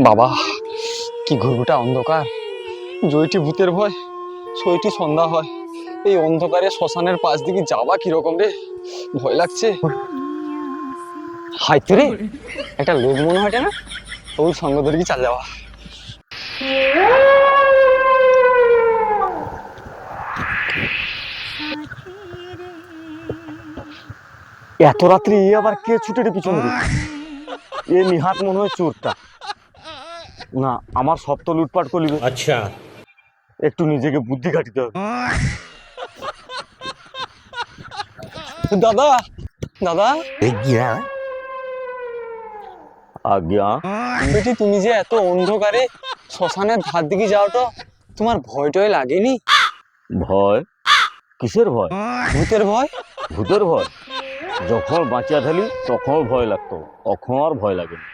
বাবা, কি ঘুরঘুটা অন্ধকার। জয়টি ভূতের ভয়, সইটি সন্ধ্যা হয়। এই অন্ধকারে শ্মশানের পাশ দিকে যাবা কিরকম রে, ভয় লাগছে। হাইতে রে, একটা লোক মনে হয় না, ওই সঙ্গ ধরে কি চাল যাওয়া। এত রাত্রি এ আবার কে ছুটে রে পিছনে রে? এ নিহাত মনে হয় চোরটা। না, আমার সব তো লুটপাট করলিবে। अच्छा একটু নিজেকে বুদ্ধি খাটিতে হবে। দাদা, দাদা, আজ্ঞা বেটি, তুমি যে এত অন্ধকারে শ্মশানের ধার দিকে যাও, তো তোমার ভয় টয় লাগেনি? ভয়? কিসের ভয়? ভূতের ভয়? ভূতের ভয়? যখন বাঁচিয়া থালি তখন ভয় লাগতো, এখন আর ভয় লাগে না।